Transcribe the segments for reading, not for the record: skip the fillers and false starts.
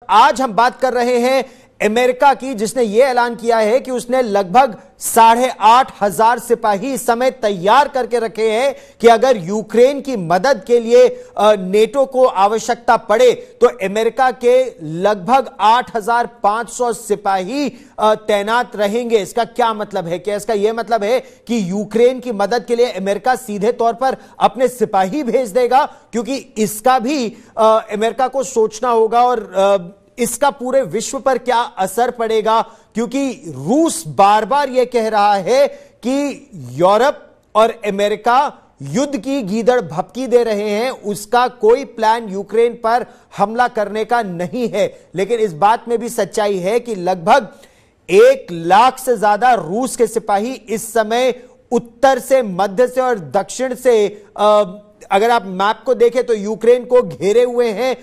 आज हम बात कर रहे हैं अमेरिका की, जिसने यह ऐलान किया है कि उसने लगभग 8,500 सिपाही इस समय तैयार करके रखे हैं कि अगर यूक्रेन की मदद के लिए नेटो को आवश्यकता पड़े तो अमेरिका के लगभग 8,500 सिपाही तैनात रहेंगे। इसका क्या मतलब है? क्या इसका यह मतलब है कि यूक्रेन की मदद के लिए अमेरिका सीधे तौर पर अपने सिपाही भेज देगा? क्योंकि इसका भी अमेरिका को सोचना होगा और इसका पूरे विश्व पर क्या असर पड़ेगा, क्योंकि रूस बार बार यह कह रहा है कि यूरोप और अमेरिका युद्ध की गीदड़ भभकी दे रहे हैं, उसका कोई प्लान यूक्रेन पर हमला करने का नहीं है। लेकिन इस बात में भी सच्चाई है कि लगभग 1 लाख से ज्यादा रूस के सिपाही इस समय उत्तर से, मध्य से और दक्षिण से, अगर आप मैप को देखें तो यूक्रेन को घेरे हुए हैं।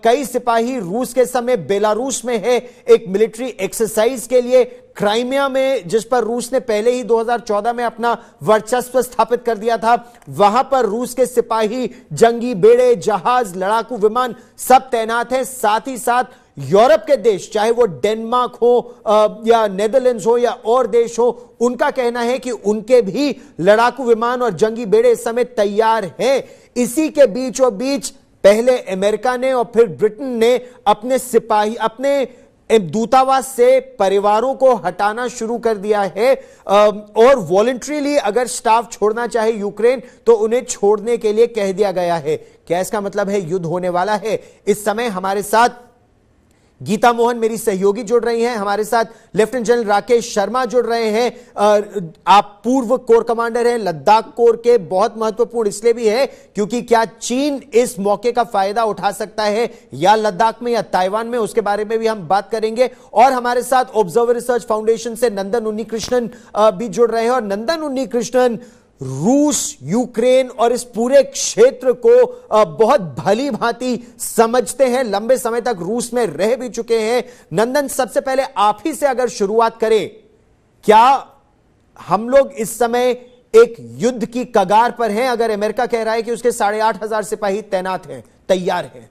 कई सिपाही रूस के समय बेलारूस में है एक मिलिट्री एक्सरसाइज के लिए, क्राइमिया में जिस पर रूस ने पहले ही 2014 में अपना वर्चस्व स्थापित कर दिया था, वहां पर रूस के सिपाही, जंगी बेड़े, जहाज, लड़ाकू विमान सब तैनात हैं। साथ ही साथ यूरोप के देश, चाहे वो डेनमार्क हो या नेदरलैंड्स हो या और देश हो, उनका कहना है कि उनके भी लड़ाकू विमान और जंगी बेड़े इस समय तैयार हैं। इसी के बीचों बीच पहले अमेरिका ने और फिर ब्रिटेन ने अपने सिपाही, अपने दूतावास से परिवारों को हटाना शुरू कर दिया है और वॉलंटरीली अगर स्टाफ छोड़ना चाहे यूक्रेन तो उन्हें छोड़ने के लिए कह दिया गया है। क्या इसका मतलब है युद्ध होने वाला है? इस समय हमारे साथ गीता मोहन मेरी सहयोगी जुड़ रही हैं, हमारे साथ लेफ्टिनेंट जनरल राकेश शर्मा जुड़ रहे हैं। आप पूर्व कोर कमांडर हैं लद्दाख कोर के। बहुत महत्वपूर्ण इसलिए भी है क्योंकि क्या चीन इस मौके का फायदा उठा सकता है या लद्दाख में या ताइवान में, उसके बारे में भी हम बात करेंगे। और हमारे साथ ऑब्जर्वर रिसर्च फाउंडेशन से नंदन उन्नीकृष्णन भी जुड़ रहे हैं। और नंदन उन्नीकृष्णन, रूस, यूक्रेन और इस पूरे क्षेत्र को बहुत भली भांति समझते हैं, लंबे समय तक रूस में रह भी चुके हैं। नंदन, सबसे पहले आप ही से अगर शुरुआत करें, क्या हम लोग इस समय एक युद्ध की कगार पर हैं अगर अमेरिका कह रहा है कि उसके 8,500 सिपाही तैनात हैं, तैयार हैं?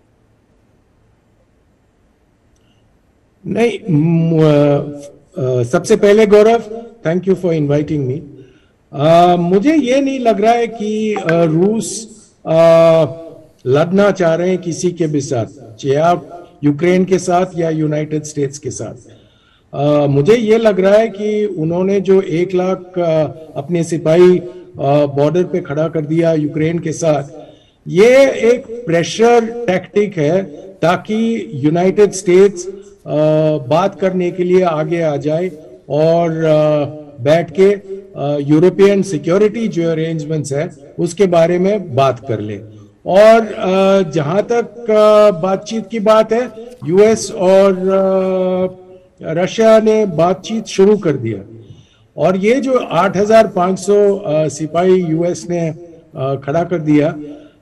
नहीं, सबसे पहले Gaurav, thank you for inviting me. मुझे ये नहीं लग रहा है कि रूस लड़ना चाह रहे हैं किसी के भी साथ, चाहे आप यूक्रेन के साथ या यूनाइटेड स्टेट्स के साथ। मुझे ये लग रहा है कि उन्होंने जो 1 लाख अपने सिपाही बॉर्डर पे खड़ा कर दिया यूक्रेन के साथ, ये एक प्रेशर टैक्टिक है ताकि यूनाइटेड स्टेट्स बात करने के लिए आगे आ जाए और बैठ के यूरोपियन सिक्योरिटी जो अरेंजमेंट्स है उसके बारे में बात कर ले। और जहां तक बातचीत की बात है, यूएस और रशिया ने बातचीत शुरू कर दिया और ये जो 8,500 सिपाही यूएस ने खड़ा कर दिया,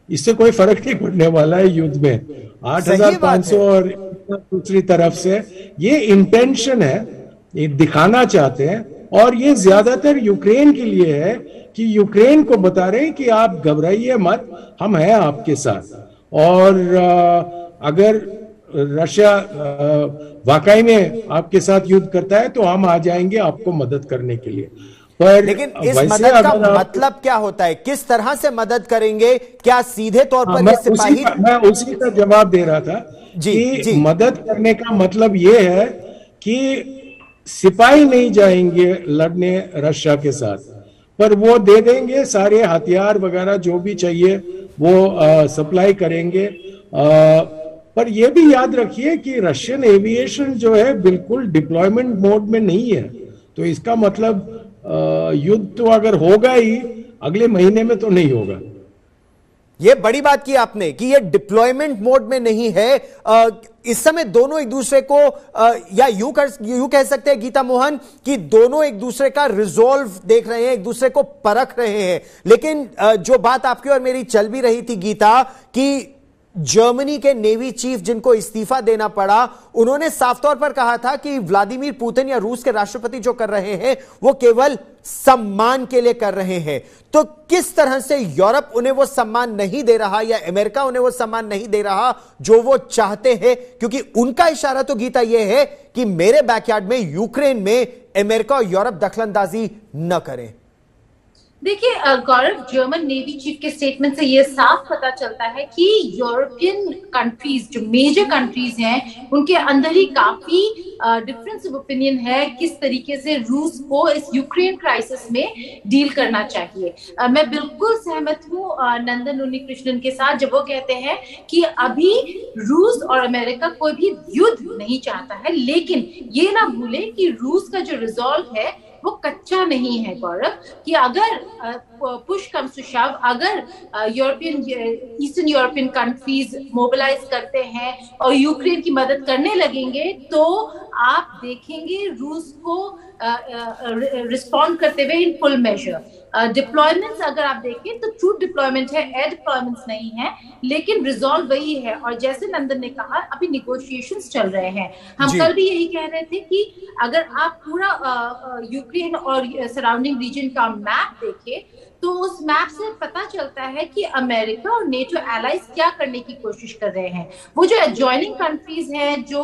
इससे कोई फर्क नहीं पड़ने वाला है युद्ध में। 8,500 और दूसरी तरफ से ये इंटेंशन है, ये दिखाना चाहते हैं और ये ज्यादातर यूक्रेन के लिए है कि यूक्रेन को बता रहे हैं कि आप घबराइए मत, हम हैं आपके साथ। और अगर रशिया वाकई में आपके साथ युद्ध करता है तो हम आ जाएंगे आपको मदद करने के लिए। पर लेकिन इस मदद का मतलब क्या होता है? किस तरह से मदद करेंगे? क्या सीधे तौर पर ये सिपाही? मैं उसी का जवाब दे रहा था कि मदद करने का मतलब ये है कि सिपाही नहीं जाएंगे लड़ने रशिया के साथ, पर वो दे देंगे सारे हथियार वगैरह जो भी चाहिए वो सप्लाई करेंगे। पर ये भी याद रखिए कि रशियन एविएशन जो है बिल्कुल डिप्लॉयमेंट मोड में नहीं है, तो इसका मतलब युद्ध तो अगर होगा ही अगले महीने में तो नहीं होगा। यह बड़ी बात की आपने कि यह डिप्लॉयमेंट मोड में नहीं है। इस समय दोनों एक दूसरे को या यूं कह सकते हैं गीता मोहन कि दोनों एक दूसरे का रिजॉल्व देख रहे हैं, एक दूसरे को परख रहे हैं। लेकिन जो बात आपकी और मेरी चल भी रही थी गीता, कि जर्मनी के नेवी चीफ जिनको इस्तीफा देना पड़ा, उन्होंने साफ तौर पर कहा था कि व्लादिमीर पुतिन या रूस के राष्ट्रपति जो कर रहे हैं वो केवल सम्मान के लिए कर रहे हैं। तो किस तरह से यूरोप उन्हें वो सम्मान नहीं दे रहा या अमेरिका उन्हें वो सम्मान नहीं दे रहा जो वो चाहते हैं? क्योंकि उनका इशारा तो गीता यह है कि मेरे बैकयार्ड में यूक्रेन में अमेरिका और यूरोप दखलंदाजी न करें। देखिए गौरव, जर्मन नेवी चीफ के स्टेटमेंट से यह साफ पता चलता है कि यूरोपियन कंट्रीज जो मेजर कंट्रीज हैं उनके अंदर ही काफी डिफरेंस ऑफ ओपिनियन है किस तरीके से रूस को इस यूक्रेन क्राइसिस में डील करना चाहिए। मैं बिल्कुल सहमत हूँ नंदन उन्नीकृष्णन के साथ जब वो कहते हैं कि अभी रूस और अमेरिका कोई भी युद्ध नहीं चाहता है, लेकिन ये ना भूले कि रूस का जो रिजॉल्व है वो कच्चा नहीं है गौरव, कि अगर पुश कम्स टू शव, अगर ईस्टर्न यूरोपियन कंट्रीज मोबिलाइज करते हैं और यूक्रेन की मदद करने लगेंगे तो आप देखेंगे रूस को रिस्पॉन्ड करते हुए इन फुल मेजर। डिप्लॉयमेंट्स अगर आप देखें तो ट्रू डिप्लॉयमेंट है, एयर डिप्लॉयमेंट्स नहीं है, लेकिन रिजॉल्व वही है। और जैसे नंदन ने कहा अभी निगोशिएशंस चल रहे हैं। हम कल भी यही कह रहे थे कि अगर आप पूरा यूक्रेन और सराउंडिंग रीजन का मैप देखें तो उस मैप से पता चलता है कि अमेरिका और नेटो एलाइज क्या करने की कोशिश कर रहे हैं। वो जो एडजॉइनिंग कंट्रीज हैं जो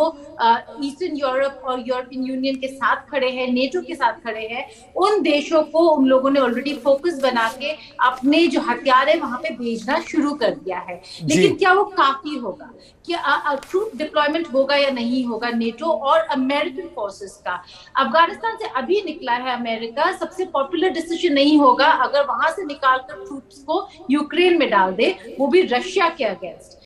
ईस्टर्न यूरोप और यूरोपियन यूनियन के साथ खड़े हैं, नेटो के साथ खड़े हैं, उन देशों को उन लोगों ने ऑलरेडी फोकस बना के अपने जो हथियार है वहां पे भेजना शुरू कर दिया है। लेकिन क्या वो काफी होगा? क्या ट्रू डिप्लॉयमेंट होगा या नहीं होगा नेटो और अमेरिकन फोर्सेस का? अफगानिस्तान से अभी निकला है अमेरिका, सबसे पॉपुलर डिसीजन नहीं होगा अगर वहां से निकालकर ट्रूप्स को यूक्रेन में डाल दे, वो भी रशिया के अगेंस्ट।